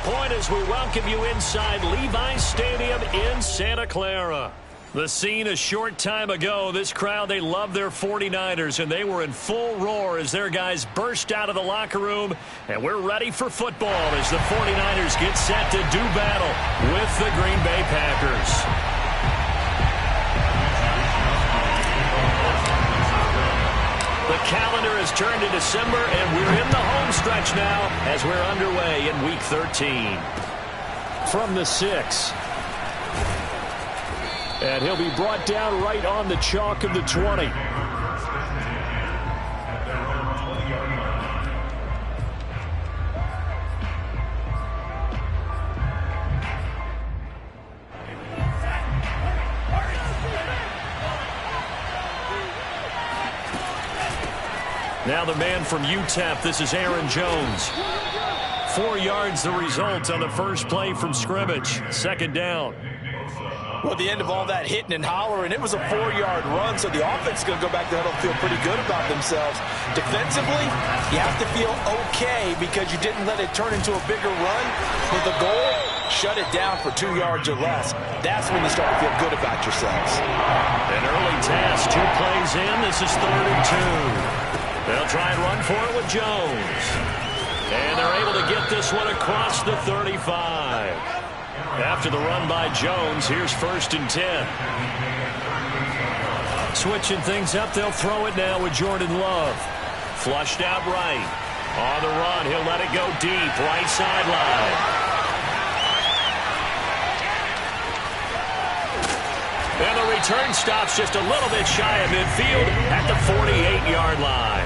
point as we welcome you inside Levi's Stadium in Santa Clara. The scene a short time ago, this crowd, they love their 49ers, and they were in full roar as their guys burst out of the locker room, and we're ready for football as the 49ers get set to do battle with the Green Bay Packers. The calendar has turned to December, and we're in the home stretch now as we're underway in Week 13. From the 6. And he'll be brought down right on the chalk of the 20. Now the man from UTEP, this is Aaron Jones. 4 yards the result on the first play from scrimmage. Second down. Well, at the end of all that hitting and hollering, it was a 4-yard run, so the offense is going to go back to huddle and feel pretty good about themselves. Defensively, you have to feel okay because you didn't let it turn into a bigger run. With the goal, shut it down for 2 yards or less. That's when you start to feel good about yourselves. An early task, 2 plays in. This is 3rd and 2. They'll try and run for it with Jones. And they're able to get this one across the 35. After the run by Jones, here's 1st and 10. Switching things up, they'll throw it now with Jordan Love. Flushed out right. On the run, he'll let it go deep, right sideline. And the return stops just a little bit shy of midfield at the 48-yard line.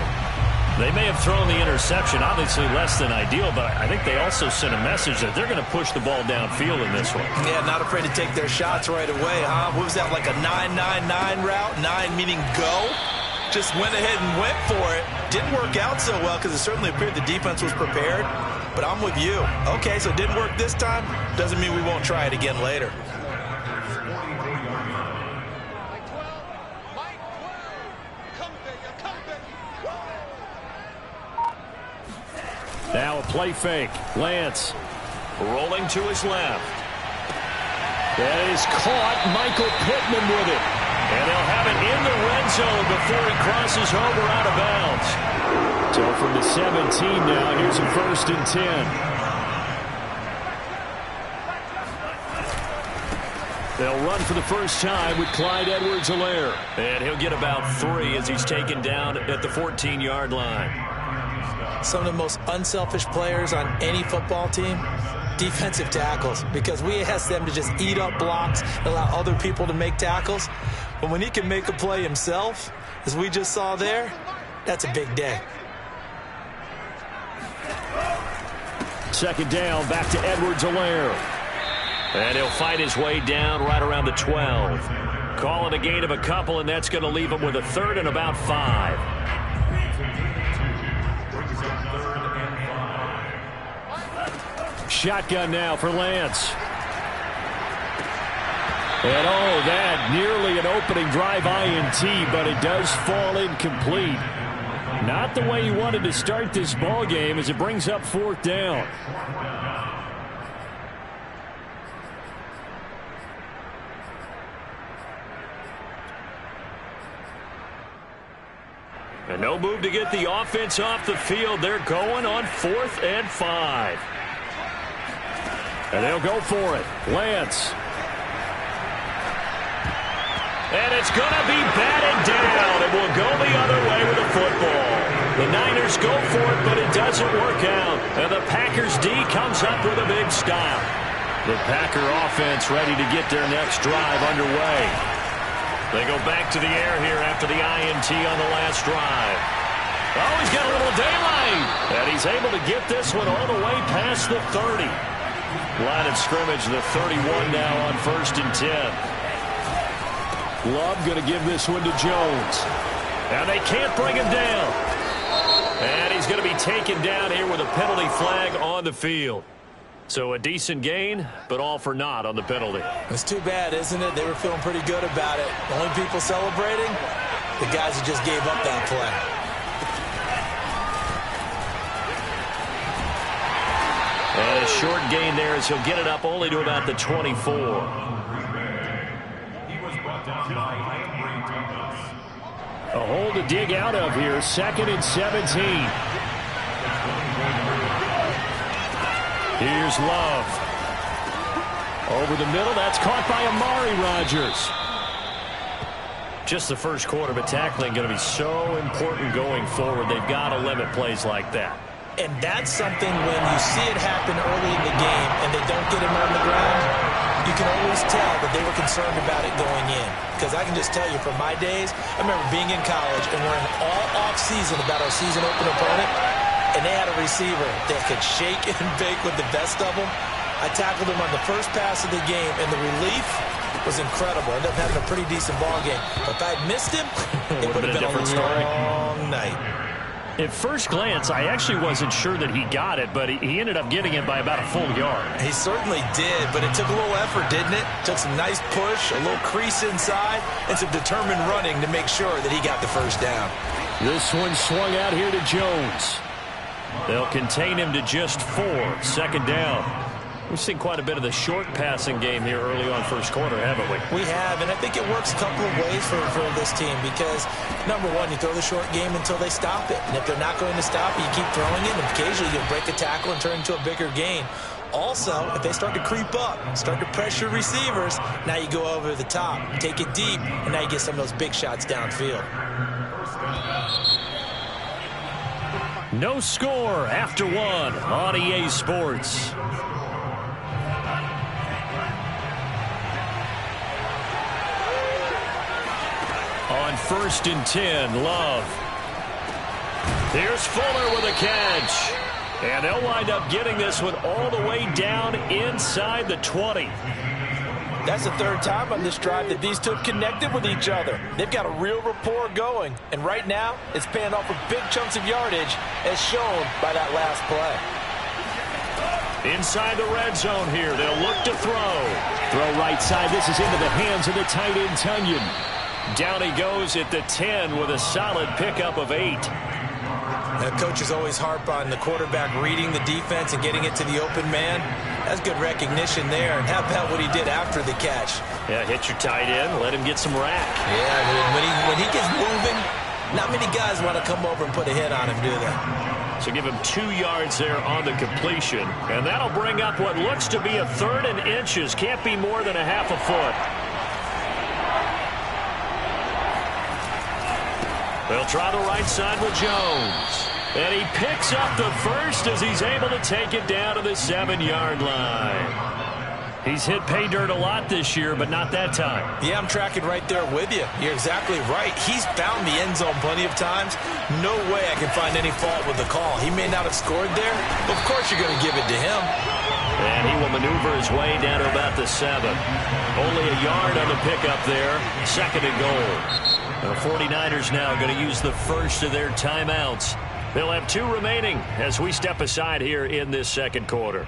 They may have thrown the interception, obviously less than ideal, but I think they also sent a message that they're going to push the ball downfield in this one. Yeah, not afraid to take their shots right away, huh? What was that, like a 9-9-9 route? 9 meaning go? Just went ahead and went for it. Didn't work out so well because it certainly appeared the defense was prepared, but I'm with you. Okay, so it didn't work this time. Doesn't mean we won't try it again later. Now a play fake. Lance rolling to his left. That is caught. Michael Pittman with it. And they'll have it in the red zone before he crosses over out of bounds. So from the 17 now, here's a 1st and 10. They'll run for the first time with Clyde Edwards-Helaire. And he'll get about 3 as he's taken down at the 14-yard line. Some of the most unselfish players on any football team, defensive tackles, because we ask them to just eat up blocks, allow other people to make tackles. But when he can make a play himself, as we just saw there, that's a big day. Second down, back to Edwards-Helaire. And he'll fight his way down right around the 12. Call it a gain of a couple, and that's going to leave him with a 3rd and about 5. Shotgun now for Lance. And oh, that nearly an opening drive INT, but it does fall incomplete. Not the way he wanted to start this ball game as it brings up 4th down. And no move to get the offense off the field. They're going on 4th and 5. And they'll go for it. Lance. And it's going to be batted down. And we'll go the other way with the football. The Niners go for it, but it doesn't work out. And the Packers D comes up with a big stop. The Packer offense ready to get their next drive underway. They go back to the air here after the INT on the last drive. Oh, he's got a little daylight. And he's able to get this one all the way past the 30. Line of scrimmage, the 31 now on 1st and 10. Love going to give this one to Jones. And they can't bring him down. And he's going to be taken down here with a penalty flag on the field. So a decent gain, but all for naught on the penalty. It's too bad, isn't it? They were feeling pretty good about it. The only people celebrating, the guys who just gave up that play. And a short gain there as he'll get it up only to about the 24. A hole to dig out of here. 2nd and 17. Here's Love. Over the middle. That's caught by Amari Rodgers. Just the first quarter, but tackling going to be so important going forward. They've got to limit plays like that. And that's something when you see it happen early in the game and they don't get him on the ground, you can always tell that they were concerned about it going in. Because I can just tell you from my days, I remember being in college and worrying all off-season about our season open opponent, and they had a receiver that could shake and bake with the best of them. I tackled him on the first pass of the game, and the relief was incredible. Ended up having a pretty decent ball game. But if I had missed him, it would have been a long night. At first glance, I actually wasn't sure that he got it, but he ended up getting it by about a full yard. He certainly did, but it took a little effort, didn't it? Took some nice push, a little crease inside, and some determined running to make sure that he got the first down. This one swung out here to Jones. They'll contain him to just 4. 2nd down. We've seen quite a bit of the short passing game here early on first quarter, haven't we? We have, and I think it works a couple of ways for this team because, number one, you throw the short game until they stop it. And if they're not going to stop it, you keep throwing it, and occasionally you'll break a tackle and turn into a bigger gain. Also, if they start to creep up, start to pressure receivers, now you go over the top, take it deep, and now you get some of those big shots downfield. No score after 1 on EA Sports. On 1st and 10, Love. Here's Fuller with a catch. And they'll wind up getting this one all the way down inside the 20. That's the 3rd time on this drive that these two have connected with each other. They've got a real rapport going. And right now, it's paying off with big chunks of yardage, as shown by that last play. Inside the red zone here, they'll look to throw. Throw right side. This is into the hands of the tight end, Tunyon. Down he goes at the 10 with a solid pickup of 8. Now, coaches always harp on the quarterback reading the defense and getting it to the open man. That's good recognition there. And how about what he did after the catch? Yeah, hit your tight end, let him get some rack. Yeah, when he gets moving, not many guys want to come over and put a hit on him, do they? So give him 2 yards there on the completion. And that'll bring up what looks to be a 3rd and inches. Can't be more than a half a foot. They'll try the right side with Jones. And he picks up the first as he's able to take it down to the 7-yard line. He's hit pay dirt a lot this year, but not that time. Yeah, I'm tracking right there with you. You're exactly right. He's found the end zone plenty of times. No way I can find any fault with the call. He may not have scored there, but of course you're going to give it to him. And he will maneuver his way down to about the 7. Only a yard on the pickup there. 2nd and goal. The 49ers now going to use the first of their timeouts. They'll have 2 remaining as we step aside here in this 2nd quarter.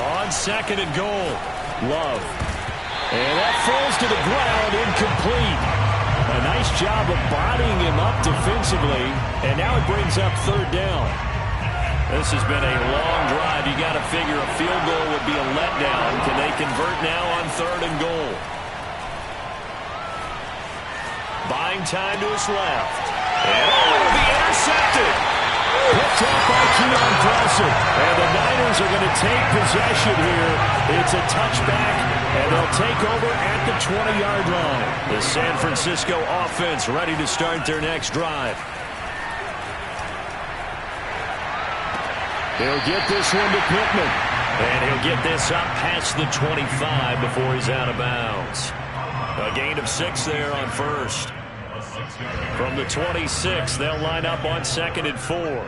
On 2nd and goal, Love. And that falls to the ground, incomplete. A nice job of bodying him up defensively, and now it brings up 3rd down. This has been a long drive. You got to figure a field goal would be a letdown. Can they convert now on 3rd and goal? Buying time to his left. And it'll be intercepted. Picked up by Keon Carson. And the Niners are going to take possession here. It's a touchback, and they'll take over at the 20-yard line. The San Francisco offense ready to start their next drive. He'll get this one to Pittman. And he'll get this up past the 25 before he's out of bounds. A gain of 6 there on 1st. From the 26, they'll line up on 2nd and 4.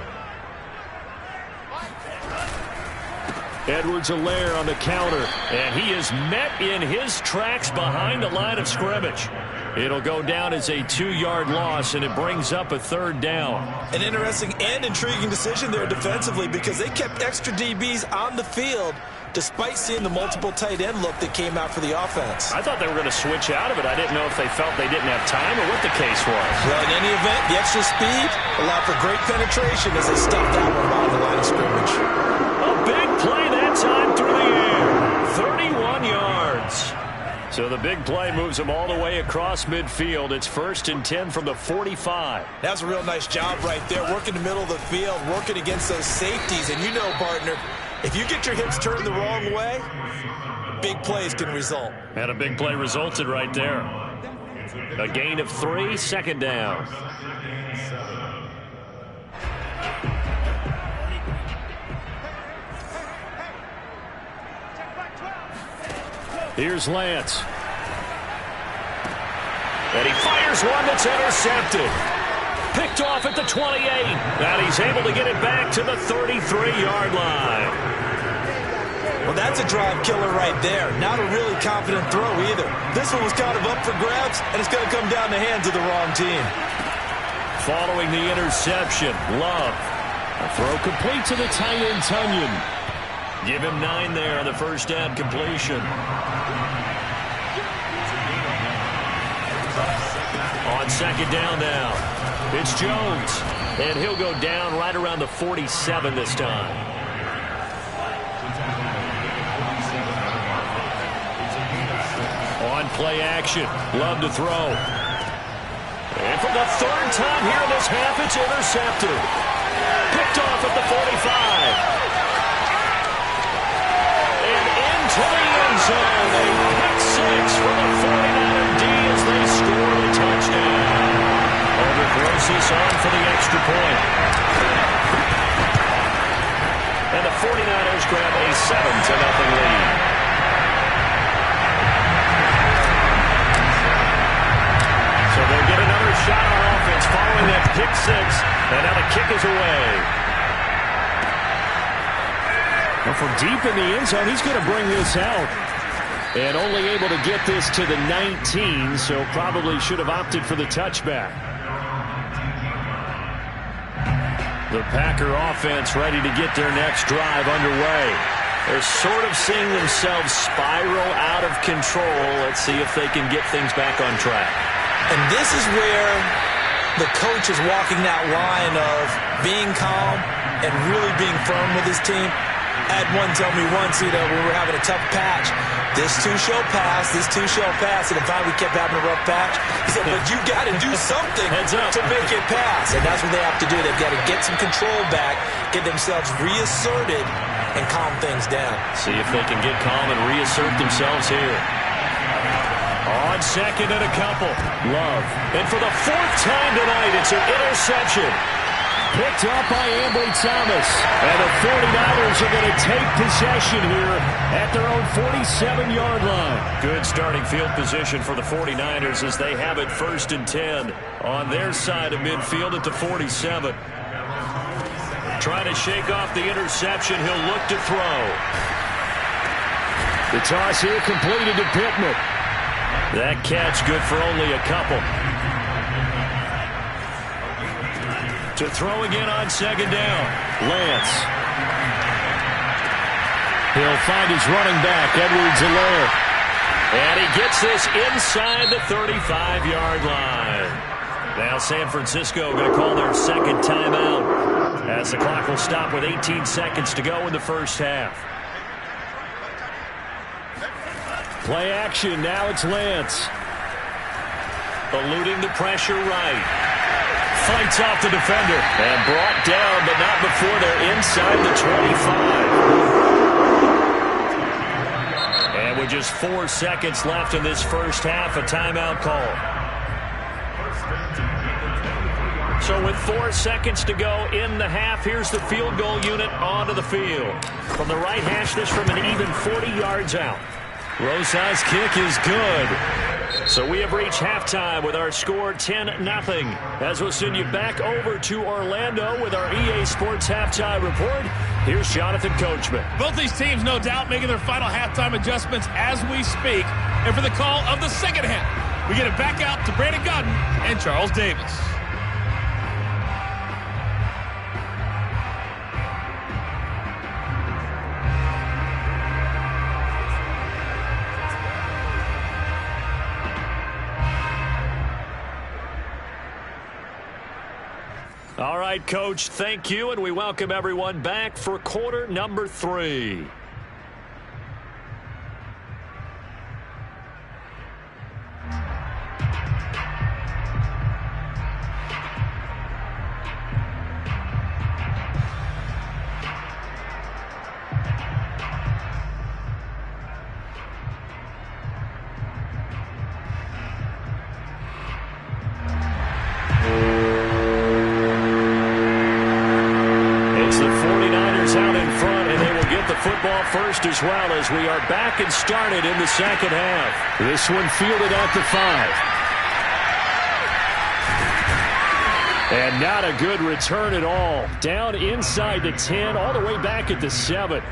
Edwards-Helaire on the counter. And he is met in his tracks behind the line of scrimmage. It'll go down as a 2-yard loss, and it brings up a 3rd down. An interesting and intriguing decision there defensively because they kept extra DBs on the field despite seeing the multiple tight end look that came out for the offense. I thought they were going to switch out of it. I didn't know if they felt they didn't have time or what the case was. Well, in any event, the extra speed allowed for great penetration as they stuffed that one behind the line of scrimmage. A big play that time through the air. 31 yards. So the big play moves them all the way across midfield. It's 1st and 10 from the 45. That's a real nice job right there, working the middle of the field, working against those safeties. And you know, partner, if you get your hips turned the wrong way, big plays can result. And a big play resulted right there. A gain of 3, 2nd down. Here's Lance. And he fires one that's intercepted. Picked off at the 28. And he's able to get it back to the 33-yard line. Well, that's a drive killer right there. Not a really confident throw either. This one was kind of up for grabs, and it's going to come down the hands of the wrong team. Following the interception, Love. A throw complete to the tight end, Tunyon. Give him 9 there on the first down completion. On 2nd down now, it's Jones. And he'll go down right around the 47 this time. On play action, Love to throw. And for the 3rd time here in this half, it's intercepted. Picked off at the 45. To the end zone. Pick 6 for the 49er D as they score a touchdown. Overthrows this on for the extra point. And the 49ers grab a 7-0 lead. So they'll get another shot on offense following that pick 6. And now the kick is away. Well, from deep in the end zone, he's going to bring this out. And only able to get this to the 19, so probably should have opted for the touchback. The Packer offense ready to get their next drive underway. They're sort of seeing themselves spiral out of control. Let's see if they can get things back on track. And this is where the coach is walking that line of being calm and really being firm with his team. I had one tell me once, we were having a tough patch. This too shall pass, this too shall pass. And if we kept having a rough patch, he said, but you got to do something to make it pass. And that's what they have to do. They've got to get some control back, get themselves reasserted, and calm things down. See if they can get calm and reassert themselves here. On 2nd and a couple, Love. And for the 4th time tonight, it's an interception. Picked up by Ambry Thomas. And the 49ers are going to take possession here at their own 47-yard line. Good starting field position for the 49ers as they have it 1st and 10 on their side of midfield at the 47. Trying to shake off the interception. He'll look to throw. The toss here completed to Pittman. That catch good for only a couple. To throw again on 2nd down. Lance. He'll find his running back, Edwards-Helaire. And he gets this inside the 35-yard line. Now San Francisco going to call their 2nd timeout as the clock will stop with 18 seconds to go in the first half. Play action. Now it's Lance. Eluding the pressure right. Fights off the defender and brought down, but not before they're inside the 25. And with just 4 seconds left in this first half, a timeout call. So with 4 seconds to go in the half, here's the field goal unit onto the field. From the right hash, this from an even 40 yards out. Rosas' kick is good. So we have reached halftime with our score 10-0. As we'll send you back over to Orlando with our EA Sports Halftime Report, here's Jonathan Coachman. Both these teams, no doubt, making their final halftime adjustments as we speak. And for the call of the second half, we get it back out to Brandon Gaudin and Charles Davis. All right, Coach, thank you, and we welcome everyone back for quarter number 3. Football first as well as we are back and started in the second half. This one fielded at the 5. And not a good return at all. Down inside the 10, all the way back at the 7.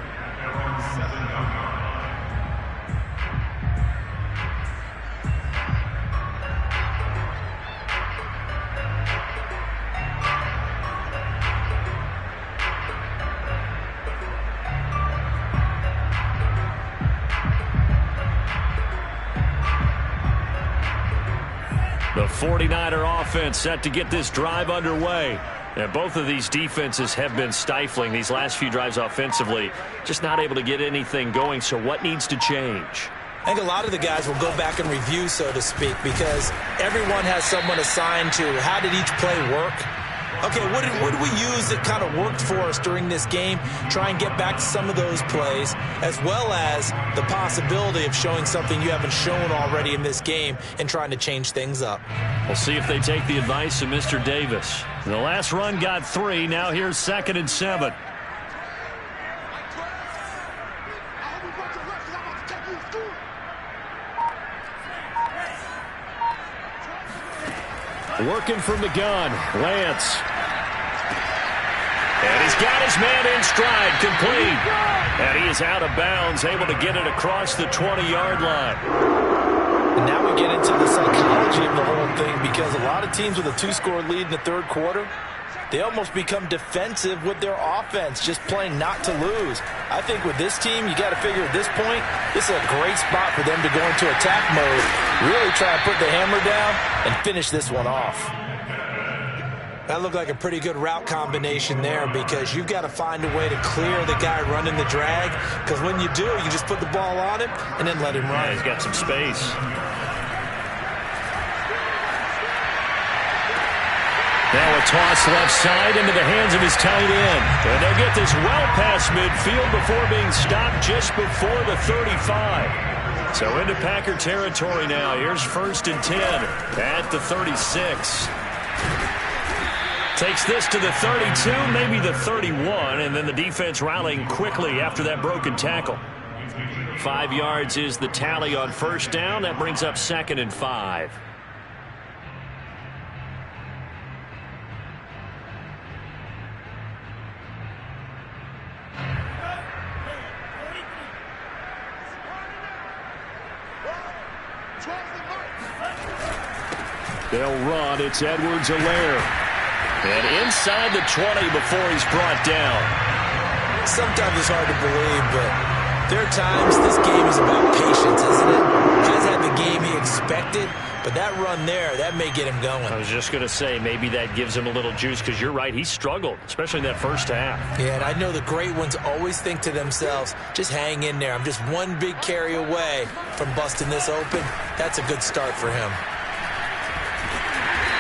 The 49er offense set to get this drive underway. And both of these defenses have been stifling these last few drives offensively. Just not able to get anything going, so what needs to change? I think a lot of the guys will go back and review, so to speak, because everyone has someone assigned to how did each play work. Okay, what did we use that kind of worked for us during this game? Try and get back to some of those plays, as well as the possibility of showing something you haven't shown already in this game and trying to change things up. We'll see if they take the advice of Mr. Davis. The last run got 3. Now here's 2nd and 7. Working from the gun, Lance. And he's got his man in stride, complete. And he is out of bounds, able to get it across the 20-yard line. And now we get into the psychology of the whole thing, because a lot of teams with a 2-score lead in the third quarter, they almost become defensive with their offense, just playing not to lose. I think with this team, you got to figure at this point, this is a great spot for them to go into attack mode, really try to put the hammer down and finish this one off. That looked like a pretty good route combination there, because you've got to find a way to clear the guy running the drag, because when you do, you just put the ball on him and then let him run. Yeah, he's got some space. Now a toss left side into the hands of his tight end. And they'll get this well past midfield before being stopped just before the 35. So into Packer territory now. Here's 1st and 10 at the 36. Takes this to the 32, maybe the 31, and then the defense rallying quickly after that broken tackle. 5 yards is the tally on 1st down. That brings up 2nd and 5. They'll run. It's Edwards-Helaire. And inside the 20 before he's brought down. Sometimes it's hard to believe, but there are times this game is about patience, isn't it? Guys had the game he expected, but that run there, that may get him going. I was just going to say, maybe that gives him a little juice, because you're right, he struggled, especially in that first half. Yeah, and I know the great ones always think to themselves, just hang in there. I'm just one big carry away from busting this open. That's a good start for him.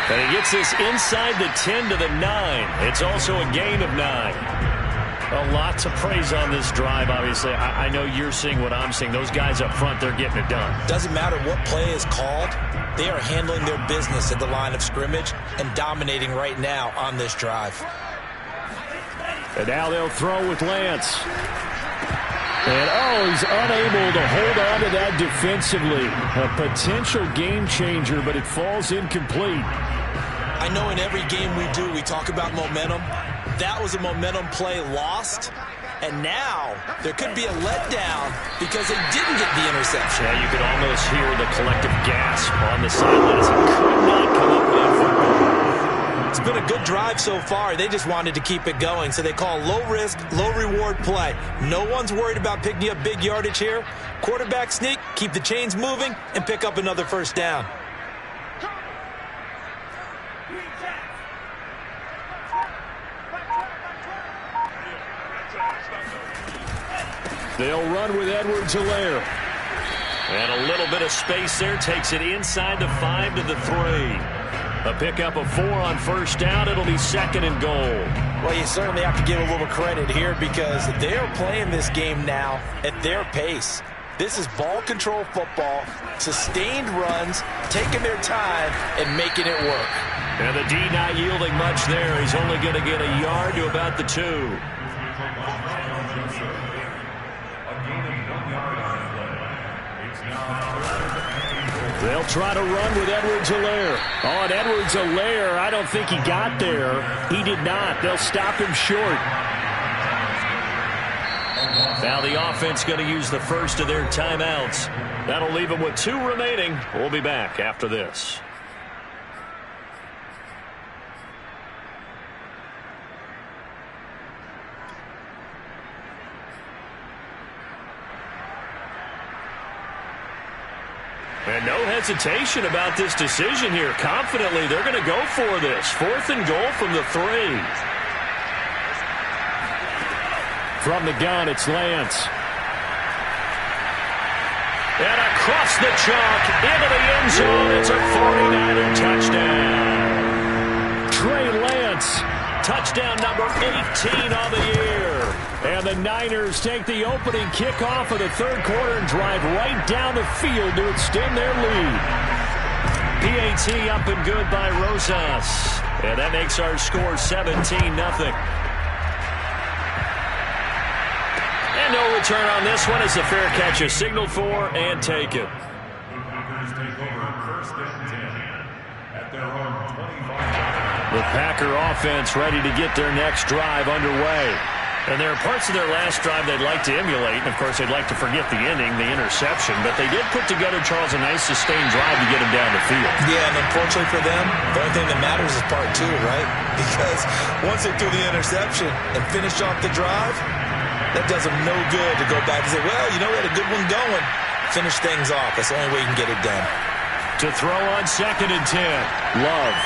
And he gets this inside the 10 to the 9. It's also a gain of 9. A lot to praise on this drive, obviously. I know you're seeing what I'm seeing. Those guys up front, they're getting it done. Doesn't matter what play is called. They are handling their business at the line of scrimmage and dominating right now on this drive. And now they'll throw with Lance. And, he's unable to hold on to that defensively. A potential game changer, but it falls incomplete. I know in every game we do, we talk about momentum. That was a momentum play lost. And now there could be a letdown because they didn't get the interception. Yeah, you could almost hear the collective gasp on the sideline as he could not come up with that football. It's been a good drive so far. They just wanted to keep it going, so they call low-risk, low-reward play. No one's worried about picking up big yardage here. Quarterback sneak, keep the chains moving, and pick up another first down. They'll run with Edwards-Helaire. And a little bit of space there. Takes it inside the 5 to the 3. A pickup of 4 on first down. It'll be 2nd and goal. Well, you certainly have to give a little credit here because they're playing this game now at their pace. This is ball control football, sustained runs, taking their time, and making it work. And the D not yielding much there. He's only going to get a yard to about the 2. They'll try to run with Edwards-Helaire. Oh, and Edwards-Helaire, I don't think he got there. He did not. They'll stop him short. Now the offense going to use the first of their timeouts. That'll leave them with 2 remaining. We'll be back after this. And no hesitation about this decision here. Confidently, they're going to go for this. 4th and goal from the 3. From the gun, it's Lance. And across the chalk, into the end zone. It's a 49er touchdown. Trey Lance, touchdown number 18 on the year. And the Niners take the opening kickoff of the 3rd quarter and drive right down the field to extend their lead. PAT up and good by Rosas. And that makes our score 17-0. And no return on this one as the fair catch is signaled for and taken. The Packer offense ready to get their next drive underway. And there are parts of their last drive they'd like to emulate. And, of course, they'd like to forget the ending, the interception. But they did put together, Charles, a nice sustained drive to get them down the field. Yeah, and unfortunately for them, the only thing that matters is part 2, right? Because once they threw the interception and finished off the drive, that does them no good to go back and say, well, you know, we had a good one going. Finish things off. That's the only way you can get it done. To throw on 2nd and 10. Love.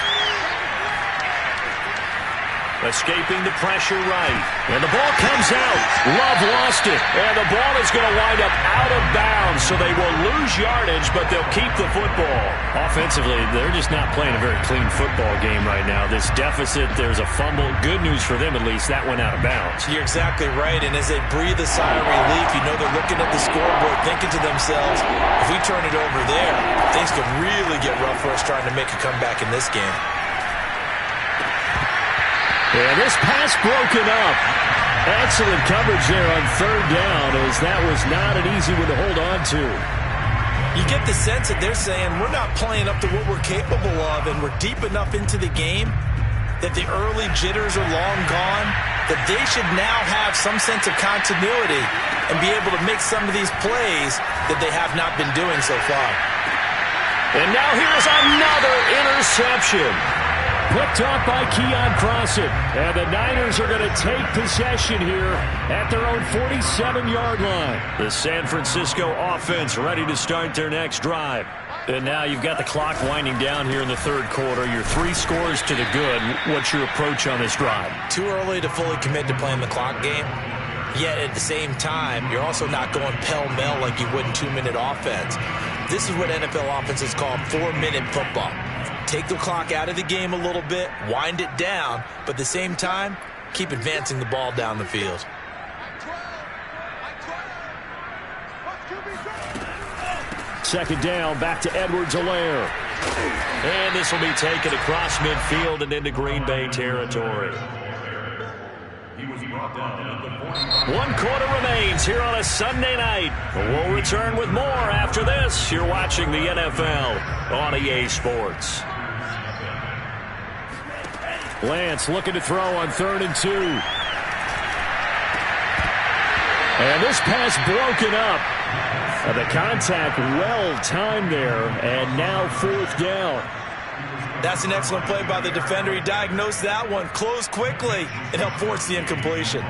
Escaping the pressure right. And the ball comes out. Love lost it. And the ball is going to wind up out of bounds, so they will lose yardage, but they'll keep the football. Offensively, they're just not playing a very clean football game right now. This deficit, there's a fumble. Good news for them, at least. That went out of bounds. You're exactly right. And as they breathe a sigh of relief, you know they're looking at the scoreboard, thinking to themselves, if we turn it over there, things could really get rough for us trying to make a comeback in this game. And this pass broken up. Excellent coverage there on 3rd down, as that was not an easy one to hold on to. You get the sense that they're saying we're not playing up to what we're capable of, and we're deep enough into the game that the early jitters are long gone, that they should now have some sense of continuity and be able to make some of these plays that they have not been doing so far. And now here's another interception. Picked off by Keon Crossett. And the Niners are going to take possession here at their own 47-yard line. The San Francisco offense ready to start their next drive. And now you've got the clock winding down here in the 3rd quarter. Your 3 scores to the good. What's your approach on this drive? Too early to fully commit to playing the clock game. Yet at the same time, you're also not going pell-mell like you would in 2-minute offense. This is what NFL offenses call 4-minute football. Take the clock out of the game a little bit, wind it down, but at the same time, keep advancing the ball down the field. Second down, back to Edwards-Helaire. And this will be taken across midfield and into Green Bay territory. 1 quarter remains here on a Sunday night. We'll return with more after this. You're watching the NFL on EA Sports. Lance looking to throw on 3rd and 2. And this pass broken up. The contact well timed there, and now 4th down. That's an excellent play by the defender. He diagnosed that one, closed quickly, and helped force the incompletion.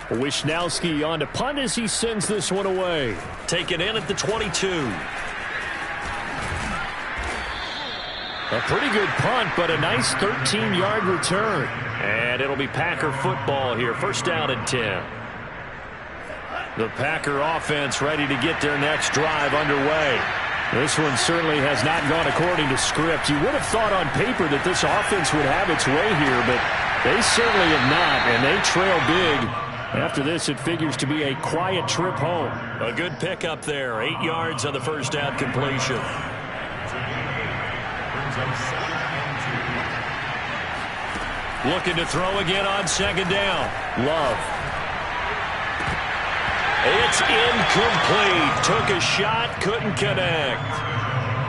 Wishnowski on to punt as he sends this one away. Taken in at the 22. A pretty good punt, but a nice 13-yard return. And it'll be Packer football here. First down and 10. The Packer offense ready to get their next drive underway. This one certainly has not gone according to script. You would have thought on paper that this offense would have its way here, but they certainly have not, and they trail big. After this, it figures to be a quiet trip home. A good pickup there. 8 yards on the first down completion. Looking to throw again on second down. Love. It's incomplete. Took a shot, couldn't connect.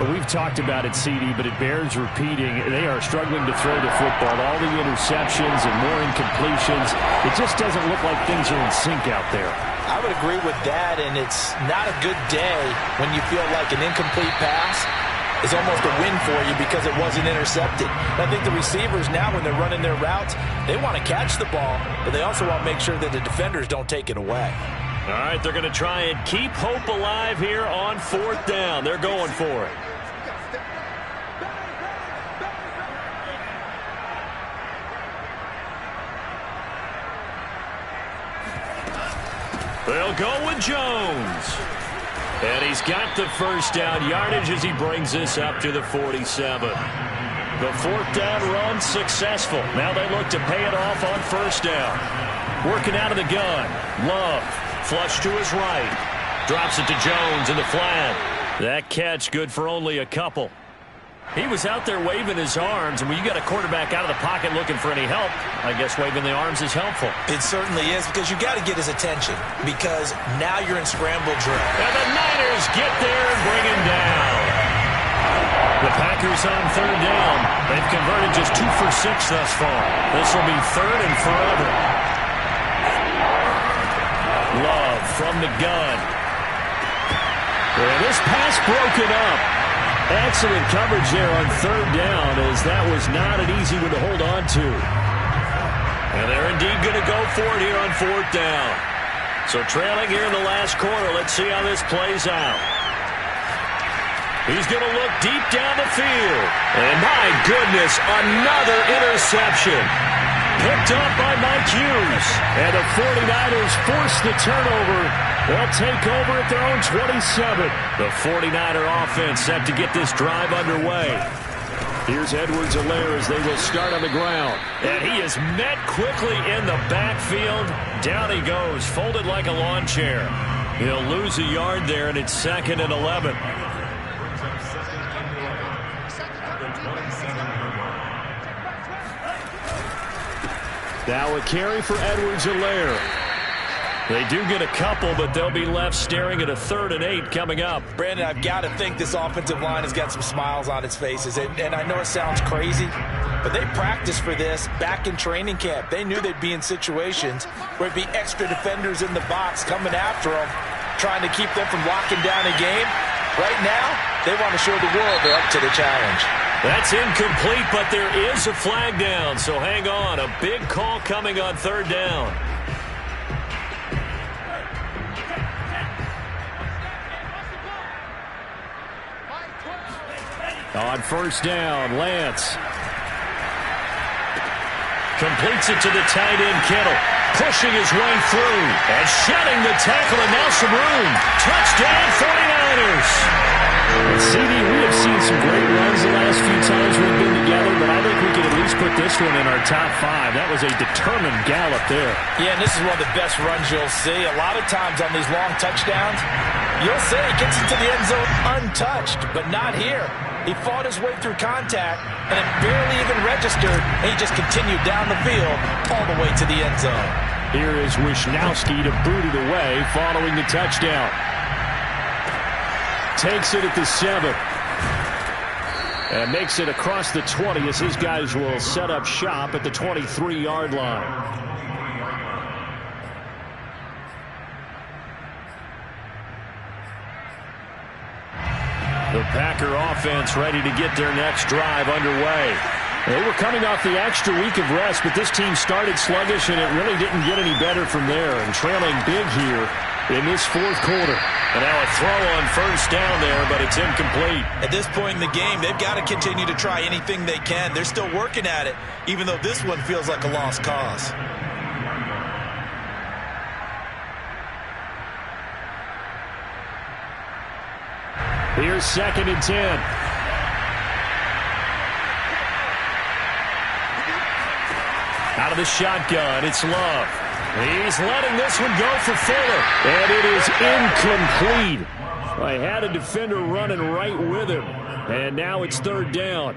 We've talked about it, CD, but it bears repeating. They are struggling to throw the football. All the interceptions and more incompletions. It just doesn't look like things are in sync out there. I would agree with that, and it's not a good day when you feel like an incomplete pass is almost a win for you because it wasn't intercepted. And I think the receivers now, when they're running their routes, they want to catch the ball, but they also want to make sure that the defenders don't take it away. All right, they're going to try and keep hope alive here on fourth down. They're going for it. They'll go with Jones. And he's got the first down yardage as he brings this up to the 47. The fourth down run successful. Now they look to pay it off on first down. Working out of the gun. Love. Flush to his right. Drops it to Jones in the flat. That catch good for only a couple. He was out there waving his arms, and when you got a quarterback out of the pocket looking for any help, I guess waving the arms is helpful. It certainly is, because you got to get his attention, because now you're in scramble drill. And the Niners get there and bring him down. The Packers on third down. They've converted just 2 for 6 thus far. This will be third and forever. Love from the gun. And this pass broken up. Excellent coverage there on third down, as that was not an easy one to hold on to. And they're indeed going to go for it here on fourth down. So trailing here in the last quarter. Let's see how this plays out. He's going to look deep down the field. And my goodness, another interception. Picked up by Mike Hughes. And the 49ers force the turnover. They'll take over at their own 27. The 49er offense set to get this drive underway. Here's Edwards-Helaire as they will start on the ground. And he is met quickly in the backfield. Down he goes, folded like a lawn chair. He'll lose a yard there, and it's 2nd and 11. Now a carry for Edwards-Helaire. They do get a couple, but they'll be left staring at a 3rd and 8 coming up. Brandon, I've got to think this offensive line has got some smiles on its faces. And I know it sounds crazy, but they practiced for this back in training camp. They knew they'd be in situations where it'd be extra defenders in the box coming after them, trying to keep them from locking down a game. Right now, they want to show the world they're up to the challenge. That's incomplete, but there is a flag down, so hang on. A big call coming on third down. On first down, Lance completes it to the tight end, Kittle. Pushing his way through and shedding the tackle, and now some room. Touchdown, 49ers. CD, we have seen some great runs the last few times we've been together, but I think we can at least put this one in our top 5. That was a determined gallop there. Yeah, and this is one of the best runs you'll see. A lot of times on these long touchdowns, you'll say he gets into the end zone untouched, but not here. He fought his way through contact, and it barely even registered, and he just continued down the field all the way to the end zone. Here is Wisnowski to boot it away following the touchdown. Takes it at the 7. And makes it across the 20 as his guys will set up shop at the 23-yard line. The Packer offense ready to get their next drive underway. They were coming off the extra week of rest, but this team started sluggish, and it really didn't get any better from there. And trailing big here in this fourth quarter. And now a throw on first down there, but it's incomplete. At this point in the game, they've got to continue to try anything they can. They're still working at it, even though this one feels like a lost cause. Here's 2nd and 10. Out of the shotgun, it's Love. He's letting this one go for Fuller. And it is incomplete. I had a defender running right with him. And now it's 3rd down.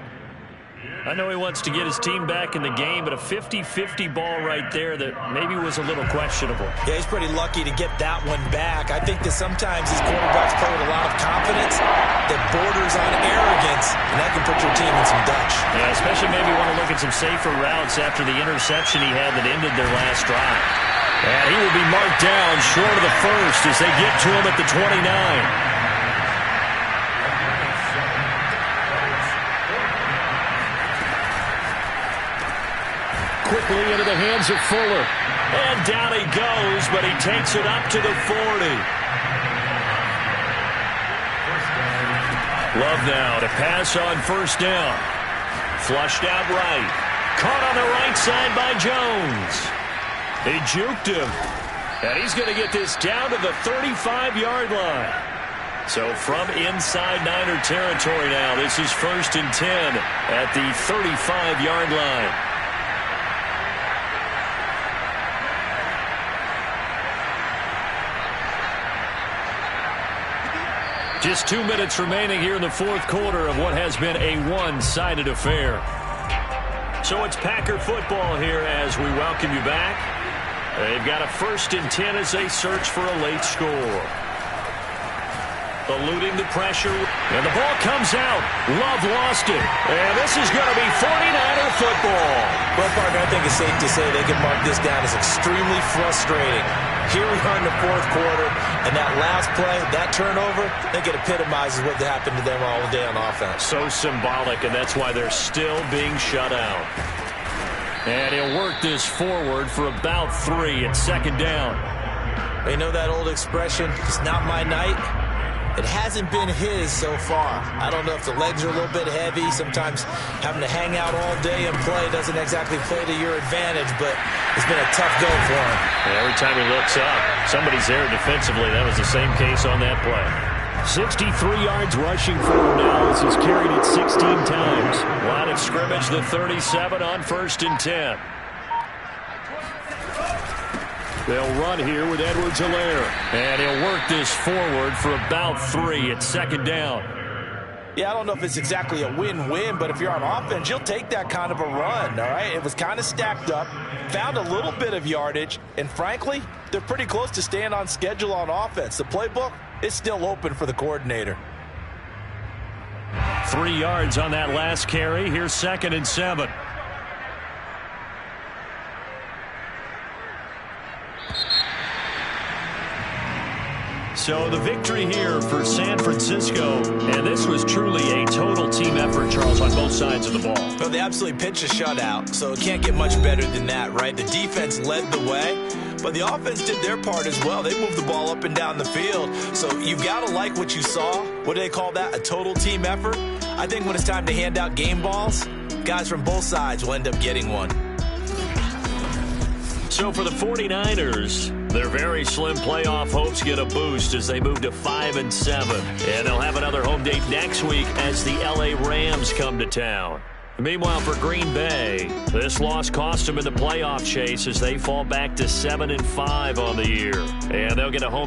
I know he wants to get his team back in the game, but a 50-50 ball right there that maybe was a little questionable. Yeah, he's pretty lucky to get that one back. I think that sometimes these quarterbacks play with a lot of confidence that borders on arrogance, and that can put your team in some Dutch. Yeah, especially maybe want to look at some safer routes after the interception he had that ended their last drive. And he will be marked down short of the first as they get to him at the 29. Quickly into the hands of Fuller. And down he goes, but he takes it up to the 40. Love now to pass on first down. Flushed out right. Caught on the right side by Jones. He juked him. And he's going to get this down to the 35-yard line. So from inside Niner territory now, this is 1st and 10 at the 35-yard line. Just 2 minutes remaining here in the fourth quarter of what has been a one-sided affair. So it's Packer football here as we welcome you back. They've got a 1st and 10 as they search for a late score. Eluding the pressure. And the ball comes out. Love lost it. And this is going to be 49er football. Well, Parker, I think it's safe to say they can mark this down as extremely frustrating. Here we are in the fourth quarter, and that last play, that turnover, I think it epitomizes what happened to them all day on offense. So symbolic, and that's why they're still being shut out. And he'll work this forward for about 3 at 2nd down. You know that old expression, it's not my night? It hasn't been his so far. I don't know if the legs are a little bit heavy. Sometimes having to hang out all day and play doesn't exactly play to your advantage, but it's been a tough go for him. And every time he looks up, somebody's there defensively. That was the same case on that play. 63 yards rushing for him now as he's carried it 16 times. Line of scrimmage, the 37 on 1st and 10. They'll run here with Edwards-Helaire. And he'll work this forward for about 3 at 2nd down. Yeah, I don't know if it's exactly a win-win, but if you're on offense, you'll take that kind of a run, all right? It was kind of stacked up, found a little bit of yardage, and frankly, they're pretty close to staying on schedule on offense. The playbook is still open for the coordinator. 3 yards on that last carry. Here's 2nd and 7. So the victory here for San Francisco, and this was truly a total team effort, Charles, on both sides of the ball. Well, they absolutely pitched a shutout, so it can't get much better than that, right? The defense led the way, but the offense did their part as well. They moved the ball up and down the field, so you've got to like what you saw. What do they call that? A total team effort? I think when it's time to hand out game balls, guys from both sides will end up getting one. So for the 49ers, their very slim playoff hopes get a boost as they move to 5-7. And they'll have another home date next week as the LA Rams come to town. Meanwhile, for Green Bay, this loss cost them in the playoff chase as they fall back to 7-5 on the year. And they'll get a home